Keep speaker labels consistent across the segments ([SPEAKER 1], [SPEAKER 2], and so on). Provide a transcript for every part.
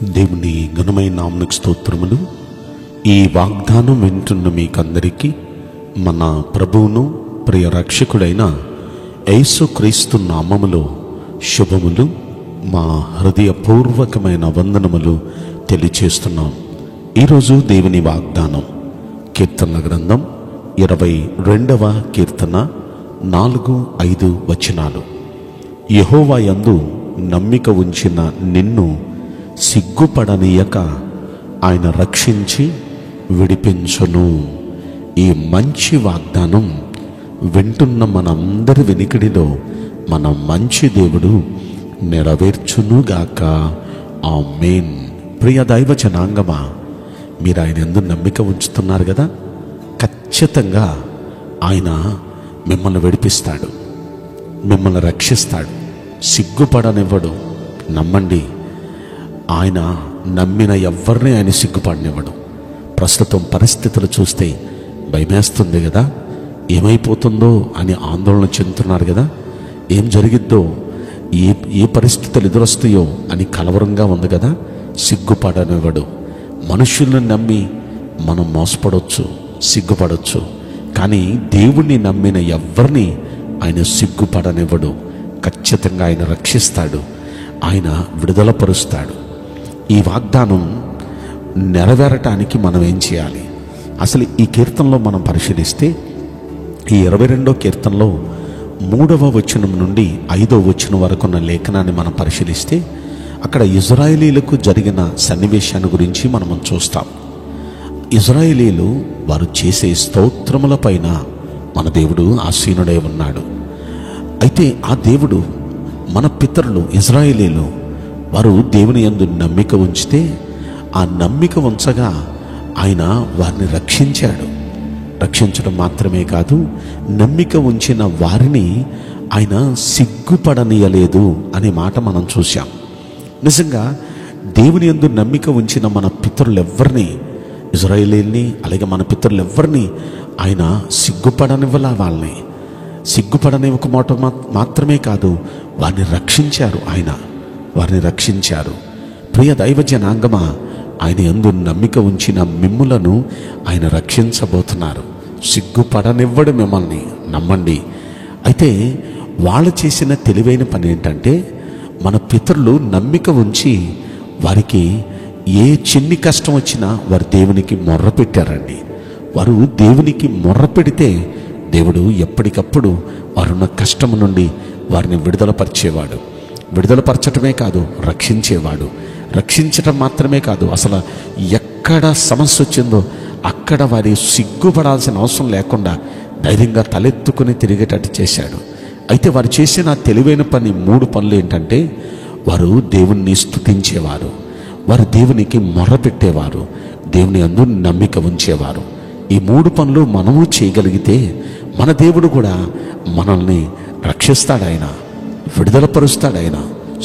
[SPEAKER 1] దేవుని ఘనమైన నామమునకు స్తోత్రములు. ఈ వాగ్దానం వింటున్న మీకందరికీ మన ప్రభువును ప్రియ రక్షకుడైన యేసుక్రీస్తు నామములో శుభములు, మా హృదయపూర్వకమైన వందనములు తెలియచేస్తున్నాం. ఈరోజు దేవుని వాగ్దానం కీర్తనల గ్రంథం 22వ కీర్తన 4-5 వచనాలు. యెహోవా యందు నమ్మిక ఉంచిన నిన్ను సిగ్గుపడనీయక ఆయన రక్షించి విడిపించును. ఈ మంచి వాగ్దానం వింటున్న మనందరి వెనుకడిలో మన మంచి దేవుడు నెరవేర్చునుగాక. ఆమేన్. ప్రియ దైవ జనాంగమా, మీరు ఆయన యందు నమ్మిక ఉంచుతున్నారు కదా, ఖచ్చితంగా ఆయన మిమ్మల్ని విడిపిస్తాడు, మిమ్మల్ని రక్షిస్తాడు, సిగ్గుపడనివ్వడు. నమ్మండి. ఆయన నమ్మిన ఎవరిని ఆయన సిగ్గుపడనివ్వడు. ప్రస్తుతం పరిస్థితులు చూస్తే భయమేస్తుంది కదా, ఏమైపోతుందో అని ఆందోళన చెందుతున్నారు కదా, ఏం జరిగిద్దో, ఏ పరిస్థితులు ఎదురొస్తాయో అని కలవరంగా ఉంది కదా. సిగ్గుపడనివ్వడు. మనుషులను నమ్మి మనం మోసపడవచ్చు, సిగ్గుపడవచ్చు, కానీ దేవుణ్ణి నమ్మిన ఎవరిని ఆయన సిగ్గుపడనివ్వడు. ఖచ్చితంగా ఆయన రక్షిస్తాడు, ఆయన విడుదలపరుస్తాడు. ఈ వాగ్దానం నెరవేరటానికి మనం ఏం చేయాలి? అసలు ఈ కీర్తనలో మనం పరిశీలిస్తే, ఈ 22వ కీర్తనలో 3వ వచనం నుండి 5వ వచనం వరకు ఉన్న లేఖనాన్ని మనం పరిశీలిస్తే, అక్కడ ఇజ్రాయేలీలకు జరిగిన సన్నివేశాన్ని గురించి మనం చూస్తాం. ఇజ్రాయేలీలు వారు చేసే స్తోత్రముల పైన మన దేవుడు ఆసీనుడై ఉన్నాడు. అయితే ఆ దేవుడు, మన పితరులు ఇజ్రాయేలీలు, వారు దేవుని యందు నమ్మిక ఉంచితే, ఆ నమ్మిక ఉంచగా ఆయన వారిని రక్షించాడు. రక్షించడం మాత్రమే కాదు, నమ్మిక ఉంచిన వారిని ఆయన సిగ్గుపడనీయలేదు అనే మాట మనం చూసాం. నిజంగా దేవుని యందు నమ్మిక ఉంచిన మన పితరులెవ్వరిని, ఇజ్రాయేలీల్ని, అలాగే మన పితరులెవ్వరిని ఆయన సిగ్గుపడనివ్వలా. వాళ్ళని సిగ్గుపడనివ్వకపోవటం మాత్రమే కాదు, వారిని రక్షించారు. ఆయన వారిని రక్షించారు. ప్రియ దైవ జనాంగమా, ఆయన యందు నమ్మిక ఉంచిన మిమ్ములను ఆయన రక్షించబోతున్నారు. సిగ్గుపడనివ్వడు మిమ్మల్ని, నమ్మండి. అయితే వాళ్ళు చేసిన తెలివైన పని ఏంటంటే, మన పితరులు నమ్మిక ఉంచి వారికి ఏ చిన్ని కష్టం వచ్చినా వారు దేవునికి మొర్ర పెట్టారండి. వారు దేవునికి మొర్ర పెడితే దేవుడు ఎప్పటికప్పుడు వారున్న కష్టం నుండి వారిని విడుదలపరిచేవాడు. విడుదలపరచటమే కాదు, రక్షించేవాడు. రక్షించటం మాత్రమే కాదు, అసలు ఎక్కడ సమస్య వచ్చిందో అక్కడ వారి సిగ్గుపడాల్సిన అవసరం లేకుండా ధైర్యంగా తలెత్తుకుని తిరిగేటట్టు చేశాడు. అయితే వారు చేసిన తెలివైన 3 పనులు ఏంటంటే, వారు దేవుణ్ణి స్తుతించేవారు, వారు దేవునికి మొర్ర పెట్టేవారు, దేవుని యందు నమ్మిక ఉంచేవారు. ఈ 3 పనులు మనము చేయగలిగితే మన దేవుడు కూడా మనల్ని రక్షిస్తాడు, ఆయన విడుదలపరుస్తాడు, ఆయన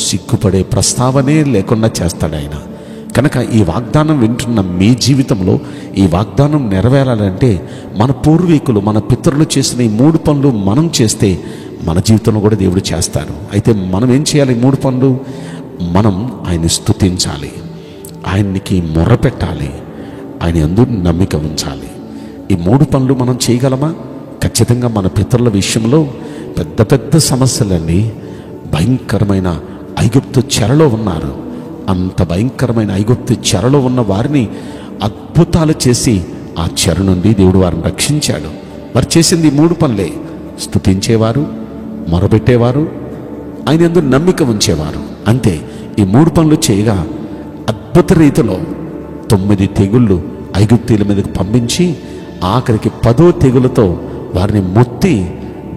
[SPEAKER 1] సిగ్గుపడే ప్రస్తావనే లేకుండా చేస్తాడు ఆయన. కనుక ఈ వాగ్దానం వింటున్న మీ జీవితంలో ఈ వాగ్దానం నెరవేరాలంటే, మన పూర్వీకులు, మన పితరులు చేసిన ఈ 3 పనులు మనం చేస్తే మన జీవితంలో కూడా దేవుడు చేస్తారు. అయితే మనం ఏం చేయాలి? 3 పనులు. మనం ఆయన్ని స్తుతించాలి, ఆయనకి మొర్ర పెట్టాలి, ఆయన యందు నమ్మిక ఉంచాలి. ఈ 3 పనులు మనం చేయగలమా? ఖచ్చితంగా. మన పితరుల విషయంలో పెద్ద పెద్ద సమస్యలన్నీ, భయంకరమైన ఐగుప్తు చెరలో ఉన్నారు. అంత భయంకరమైన ఐగుప్తు చెరలో ఉన్న వారిని అద్భుతాలు చేసి ఆ చెర నుండి దేవుడు వారిని రక్షించాడు. వారు చేసింది 3 పనులే: స్తుతించేవారు, మొరబెట్టేవారు, ఆయన యందు నమ్మిక ఉంచేవారు. అంతే. ఈ 3 పనులు చేయగా అద్భుత రీతిలో 9 తెగుళ్ళు ఐగుప్తీయుల మీదకి పంపించి, ఆఖరికి 10వ తెగులతో వారిని మొత్తి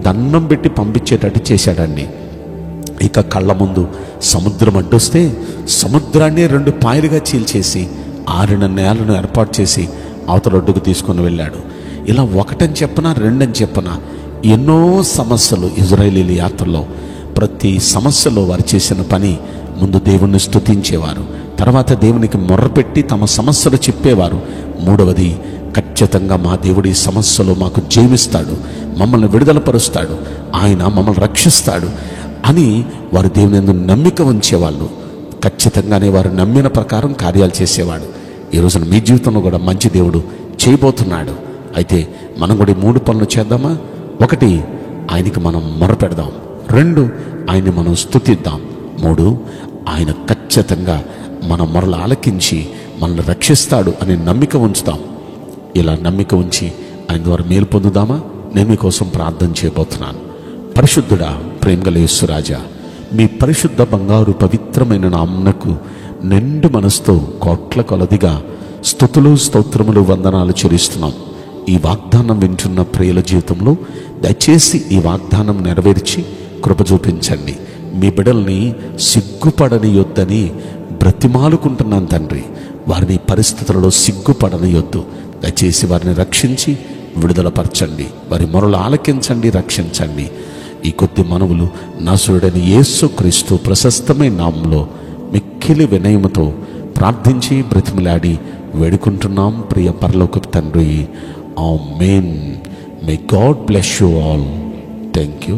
[SPEAKER 1] దండం పెట్టి పంపించేటట్టు చేశాడండి. ఇక కళ్ళ ముందు సముద్రం అడ్డొస్తే సముద్రాన్ని 2 పాయలుగా చీల్చేసి ఆరిన నేలను ఏర్పాటు చేసి అవతల ఒడ్డుకు తీసుకొని వెళ్ళాడు. ఇలా ఒకటని చెప్పనా, 2 అని చెప్పనా, ఎన్నో సమస్యలు ఇజ్రాయేలీల యాత్రలో. ప్రతి సమస్యలో వారు చేసిన పని, ముందు దేవుణ్ణి స్తుతించేవారు, తర్వాత దేవునికి మొర్రపెట్టి తమ సమస్యలు చెప్పేవారు. 3వది, ఖచ్చితంగా మా దేవుడి సమస్యలో మాకు జయమిస్తాడు, మమ్మల్ని విడుదలపరుస్తాడు, ఆయన మమ్మల్ని రక్షిస్తాడు అని వారు దేవుని యందు నమ్మిక ఉంచేవాళ్ళు. ఖచ్చితంగానే వారు నమ్మిన ప్రకారం కార్యాలు చేసేవాడు. ఈ రోజున మీ జీవితంలో కూడా మంచి దేవుడు చేయబోతున్నాడు. అయితే మనం కూడా ఈ 3 పనులు చేద్దామా? 1, ఆయనకి మనం మొరపెడదాం. 2, ఆయన్ని మనం స్తుతిద్దాం. 3, ఆయన ఖచ్చితంగా మన మొరలు ఆలకించి మనల్ని రక్షిస్తాడు అనే నమ్మిక ఉంచుతాం. ఇలా నమ్మిక ఉంచి ఆయన ద్వారా మేలు పొందుదామా? నేను మీకోసం ప్రార్థన చేయబోతున్నాను. పరిశుద్ధుడా, ప్రేమగల యేసురాజా, మీ పరిశుద్ధ బంగారు పవిత్రమైన నామమునకు నిండు మనసుతో కోట్ల కొలదిగా స్తుతులు, స్తోత్రములు, వందనాలు చెల్లిస్తున్నాం. ఈ వాగ్దానం వింటున్న ప్రియుల జీవితంలో దయచేసి ఈ వాగ్దానం నెరవేర్చి కృప చూపించండి. మీ బిడ్డల్ని సిగ్గుపడనియొద్దని బ్రతిమాలుకుంటున్నాను తండ్రి. వారిని పరిస్థితులలో సిగ్గుపడనియొద్దు. దయచేసి వారిని రక్షించి విడుదలపరచండి. వారి మొరలు ఆలకించండి, రక్షించండి. ఈ కొద్ది మనవులు నజరుడైన యేసుక్రీస్తు ప్రశస్తమైన నామములో మిక్కిలి వినయముతో ప్రార్థించి బ్రతిమలాడి వేడుకుంటున్నాం ప్రియ పరలోకపు తండ్రి. ఆమేన్. May God bless you all. Thank you.